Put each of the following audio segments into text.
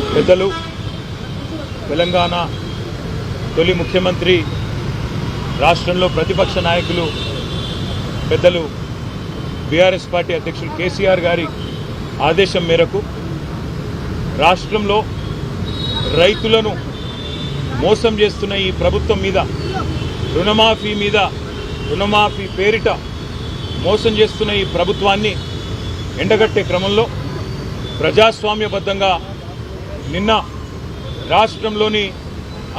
పెద్దలు తెలంగాణ తొలి ముఖ్యమంత్రి రాష్ట్రంలో ప్రతిపక్ష నాయకులు పెద్దలు బీఆర్ఎస్ పార్టీ అధ్యక్షులు కేసీఆర్ గారి ఆదేశం మేరకు రాష్ట్రంలో రైతులను మోసం చేస్తున్న ఈ ప్రభుత్వం మీద రుణమాఫీ పేరిట మోసం చేస్తున్న ఈ ప్రభుత్వాన్ని ఎండగట్టే క్రమంలో ప్రజాస్వామ్యబద్ధంగా నిన్న రాష్ట్రంలోని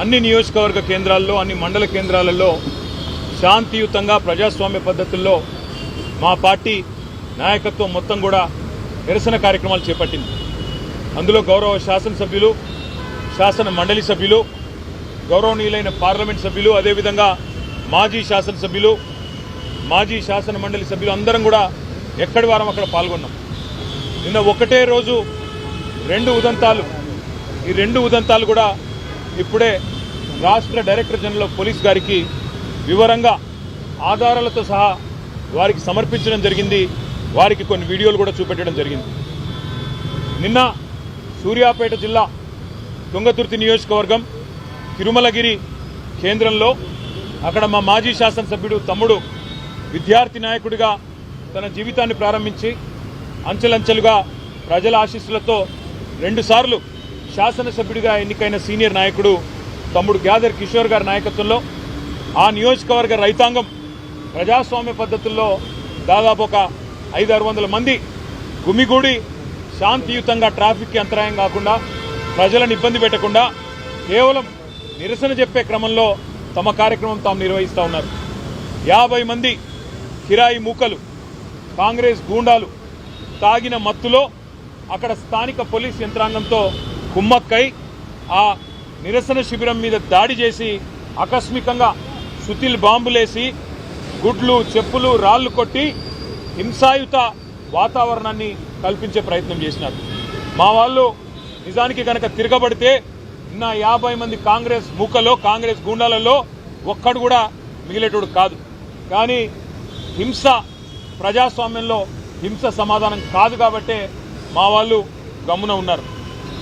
అన్ని నియోజకవర్గ కేంద్రాల్లో అన్ని మండల కేంద్రాలలో శాంతియుతంగా ప్రజాస్వామ్య పద్ధతుల్లో మా పార్టీ నాయకత్వం మొత్తం కూడా నిరసన కార్యక్రమాలు చేపట్టింది. అందులో గౌరవ శాసనసభ్యులు, శాసన మండలి సభ్యులు, గౌరవనీయులైన పార్లమెంట్ సభ్యులు, అదేవిధంగా మాజీ శాసనసభ్యులు, మాజీ శాసన మండలి సభ్యులు అందరం కూడా ఎక్కడి వారం అక్కడ పాల్గొన్నాం. నిన్న ఒకటే రోజు ఈ రెండు ఉదంతాలు కూడా ఇప్పుడే రాష్ట్ర డైరెక్టర్ జనరల్ ఆఫ్ పోలీస్ గారికి వివరంగా ఆధారాలతో సహా వారికి సమర్పించడం జరిగింది. వారికి కొన్ని వీడియోలు కూడా చూపెట్టడం జరిగింది. నిన్న సూర్యాపేట జిల్లా తుంగతుర్తి నియోజకవర్గం తిరుమలగిరి కేంద్రంలో అక్కడ మా మాజీ శాసనసభ్యుడు తమ్ముడు విద్యార్థి నాయకుడిగా తన జీవితాన్ని ప్రారంభించి అంచెలంచెలుగా ప్రజల ఆశీస్సులతో 2 సార్లు శాసనసభ్యుడిగా ఎన్నికైన సీనియర్ నాయకుడు తమ్ముడు గ్యాదర్ కిషోర్ గారి నాయకత్వంలో ఆ నియోజకవర్గ రైతాంగం ప్రజాస్వామ్య పద్ధతుల్లో దాదాపు ఒక 500-600 మంది గుమిగూడి శాంతియుతంగా ట్రాఫిక్కి అంతరాయం కాకుండా ప్రజలను ఇబ్బంది పెట్టకుండా కేవలం నిరసన చెప్పే క్రమంలో తమ కార్యక్రమం తాము నిర్వహిస్తూ ఉన్నారు. 50 మంది కిరాయి మూకలు, కాంగ్రెస్ గూండాలు తాగిన మత్తులో అక్కడ స్థానిక పోలీస్ యంత్రాంగంతో కుమ్మక్కై ఆ నిరసన శిబిరం మీద దాడి చేసి ఆకస్మికంగా సుతిల్ బాంబులేసి గుడ్లు, చెప్పులు, రాళ్లు కొట్టి హింసాయుత వాతావరణాన్ని కల్పించే ప్రయత్నం చేసినారు. మా వాళ్ళు నిజానికి కనుక తిరగబడితే నిన్న 50 మంది కాంగ్రెస్ మూకలో, కాంగ్రెస్ గూండాలలో ఒక్కడు కూడా మిగిలేటోడు కాదు. కానీ హింస ప్రజాస్వామ్యంలో హింస సమాధానం కాదు కాబట్టే మా వాళ్ళు గమ్మున ఉన్నారు.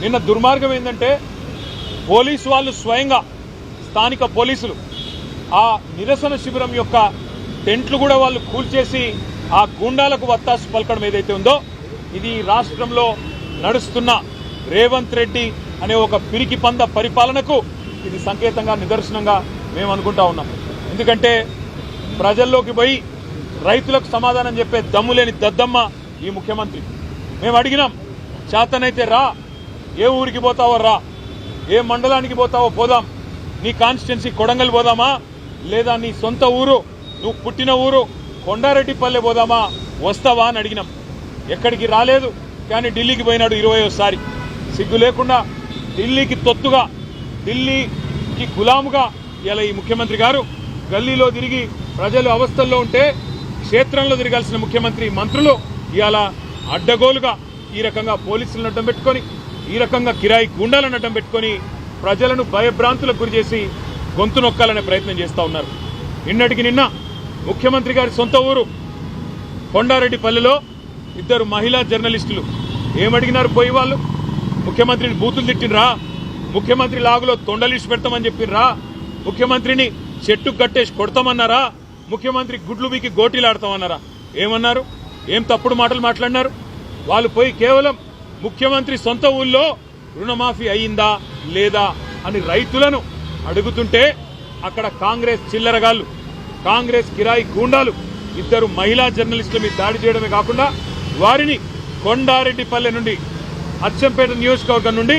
నిన్న దుర్మార్గం ఏంటంటే పోలీసు వాళ్ళు స్వయంగా స్థానిక పోలీసులు ఆ నిరసన శిబిరం యొక్క టెంట్లు కూడా వాళ్ళు కూల్చేసి ఆ గూండాలకు వత్తాసు పలకడం ఏదైతే ఉందో ఇది రాష్ట్రంలో నడుస్తున్న రేవంత్ రెడ్డి అనే ఒక పిరికి పంద పరిపాలనకు ఇది సంకేతంగా, నిదర్శనంగా మేము అనుకుంటా ఉన్నాం. ఎందుకంటే ప్రజల్లోకి పోయి రైతులకు సమాధానం చెప్పే దమ్ము లేని దద్దమ్మ ఈ ముఖ్యమంత్రి. మేము అడిగినాం, చేతనైతే రా, ఏ ఊరికి పోతావో రా, ఏ మండలానికి పోతావో పోదాం, నీ కాన్స్టిట్యున్సీ కొడంగల్ పోదామా, లేదా నీ సొంత ఊరు, నువ్వు పుట్టిన ఊరు కొండారెడ్డిపల్లె పోదామా, వస్తావా అని అడిగినాం. ఎక్కడికి రాలేదు. కానీ ఢిల్లీకి పోయినాడు 20వ సిగ్గు లేకుండా ఢిల్లీకి తొత్తుగా, ఢిల్లీకి గులాముగా ఇలా ఈ ముఖ్యమంత్రి గారు గల్లీలో తిరిగి ప్రజలు అవస్థల్లో ఉంటే క్షేత్రంలో తిరగాల్సిన ముఖ్యమంత్రి, మంత్రులు ఇవాళ అడ్డగోలుగా ఈ రకంగా పోలీసులను అడ్డం పెట్టుకొని, ఈ రకంగా కిరాయి గుండాలను అడ్డం పెట్టుకొని ప్రజలను భయభ్రాంతులకు గురి చేసి గొంతు నొక్కాలనే ప్రయత్నం చేస్తూ ఉన్నారు. నిన్నటికి నిన్న ముఖ్యమంత్రి గారి సొంత ఊరు కొండారెడ్డిపల్లెలో 2 మహిళా జర్నలిస్టులు ఏమడిగినారు పోయి వాళ్ళు? ముఖ్యమంత్రిని బూతులు తిట్టినరా? ముఖ్యమంత్రి లాగులో తొండలిసి పెడతామని చెప్పినరా? ముఖ్యమంత్రిని చెట్టు కట్టేసి కొడతామన్నారా? ముఖ్యమంత్రి గుడ్లు బీకి గోటీలాడతామన్నారా? ఏమన్నారు? ఏం తప్పుడు మాటలు మాట్లాడినారు? వాళ్ళు పోయి కేవలం ముఖ్యమంత్రి సొంత ఊళ్ళో రుణమాఫీ అయ్యిందా లేదా అని రైతులను అడుగుతుంటే అక్కడ కాంగ్రెస్ చిల్లరగాళ్ళు, కాంగ్రెస్ కిరాయి గూండాలు 2 మహిళా జర్నలిస్టుల మీద దాడి చేయడమే కాకుండా వారిని కొండారెడ్డిపల్లె నుండి, అచ్చంపేట నియోజకవర్గం నుండి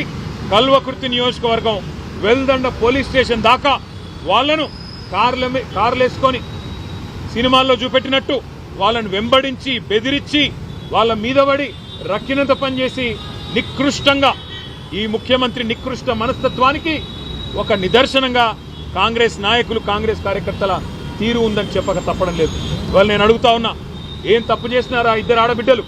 కల్వకుర్తి నియోజకవర్గం వెల్దండ పోలీస్ స్టేషన్ దాకా వాళ్లను కార్లేసుకొని సినిమాల్లో చూపెట్టినట్టు వాళ్ళను వెంబడించి బెదిరించి వాళ్ళ మీద పడి రక్కినంత పనిచేసి నికృష్టంగా ఈ ముఖ్యమంత్రి నికృష్ట మనస్తత్వానికి ఒక నిదర్శనంగా కాంగ్రెస్ నాయకులు, కాంగ్రెస్ కార్యకర్తల తీరు ఉందని చెప్పక తప్పడం లేదు. ఇవాళ నేను అడుగుతా ఉన్నా, ఏం తప్పు చేసినారా 2 ఆడబిడ్డలు?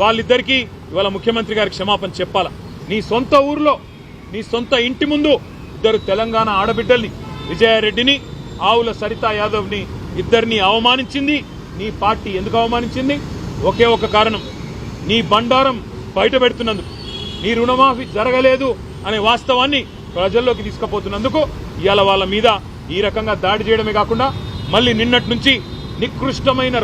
వాళ్ళిద్దరికీ ఇవాళ ముఖ్యమంత్రి గారికి క్షమాపణ చెప్పాలా? నీ సొంత ఊర్లో, నీ సొంత ఇంటి ముందు 2 తెలంగాణ ఆడబిడ్డల్ని, విజయారెడ్డిని, ఆవుల సరితా యాదవ్ని, 2ని అవమానించింది నీ పార్టీ. ఎందుకు అవమానించింది? ఒకే ఒక కారణం, నీ బండారం బయట పెడుతున్నందుకు. నీ రుణమాఫీ జరగలేదు అనే వాస్తవాన్ని ప్రజల్లోకి తీసుకుపోతున్నందుకు ఇవాళ వాళ్ళ మీద ఈ రకంగా దాడి చేయడమే కాకుండా మళ్ళీ నిన్నటి నుంచి నికృష్టమైన